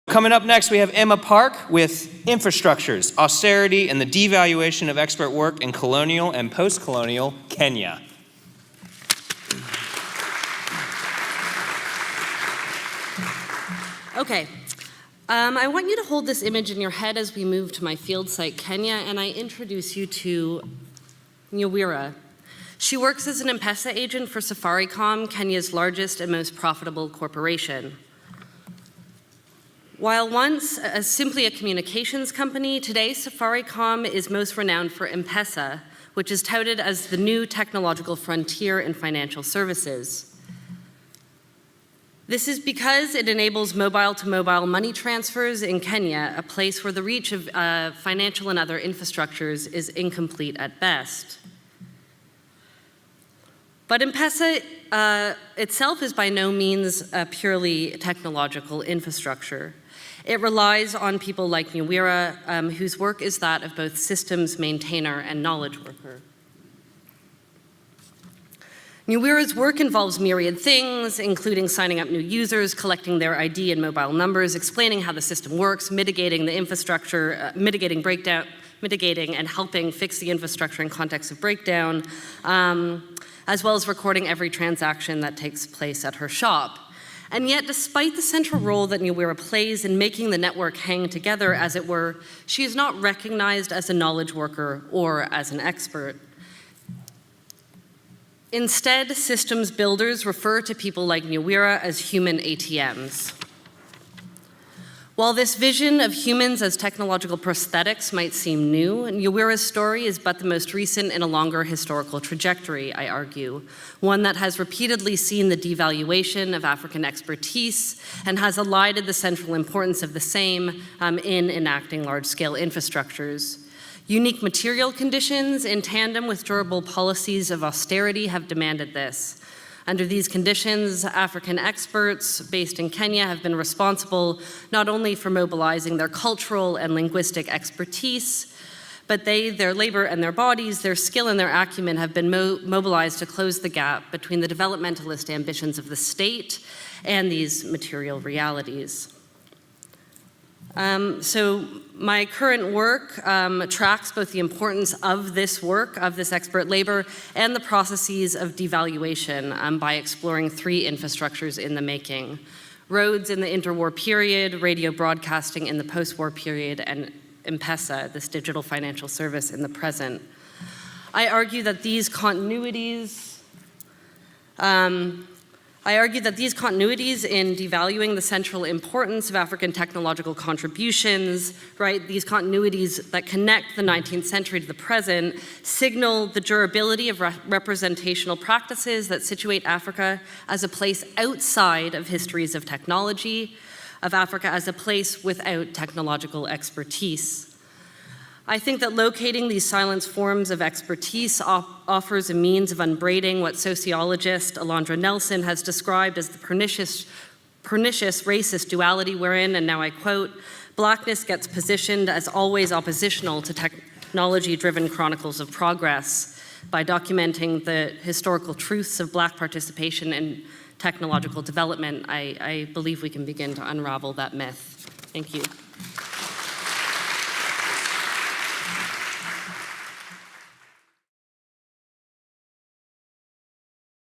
Coming up next, we have Emma Park with Infrastructures, Austerity, and the Devaluation of Expert Work in Colonial and Postcolonial Kenya. Okay. I want you to hold this image in your head as we move to my field site, Kenya, and I introduce you to Nyawira. She works as an M-Pesa agent for Safaricom, Kenya's largest and most profitable corporation. While once simply a communications company, today Safaricom is most renowned for M-Pesa, which is touted as the new technological frontier in financial services. This is because it enables mobile-to-mobile money transfers in Kenya, a place where the reach of financial and other infrastructures is incomplete at best. But M-Pesa itself is by no means a purely technological infrastructure. It relies on people like Nyawira, whose work is that of both systems maintainer and knowledge worker. Nyawira's work involves myriad things, including signing up new users, collecting their ID and mobile numbers, explaining how the system works, mitigating the infrastructure, mitigating and helping fix the infrastructure in context of breakdown, as well as recording every transaction that takes place at her shop. And yet, despite the central role that Nyawira plays in making the network hang together, as it were, she is not recognized as a knowledge worker or as an expert. Instead, systems builders refer to people like Nyawira as human ATMs. While this vision of humans as technological prosthetics might seem new, Nyawira's story is but the most recent in a longer historical trajectory, I argue, one that has repeatedly seen the devaluation of African expertise and has elided the central importance of the same in enacting large-scale infrastructures. Unique material conditions in tandem with durable policies of austerity have demanded this. Under these conditions, African experts based in Kenya have been responsible not only for mobilizing their cultural and linguistic expertise, but their labor and their bodies, their skill and their acumen have been mobilized to close the gap between the developmentalist ambitions of the state and these material realities. So my current work tracks both the importance of this work, of this expert labor, and the processes of devaluation by exploring three infrastructures in the making: roads in the interwar period, radio broadcasting in the post-war period, and M-Pesa, this digital financial service, in the present. I argue that these continuities in devaluing the central importance of African technological contributions, right, these continuities that connect the 19th century to the present, signal the durability of representational practices that situate Africa as a place outside of histories of technology, of Africa as a place without technological expertise. I think that locating these silent forms of expertise offers a means of unbraiding what sociologist Alondra Nelson has described as the pernicious racist duality wherein, and now I quote, "Blackness gets positioned as always oppositional to technology-driven chronicles of progress by documenting the historical truths of Black participation in technological development." I believe we can begin to unravel that myth. Thank you.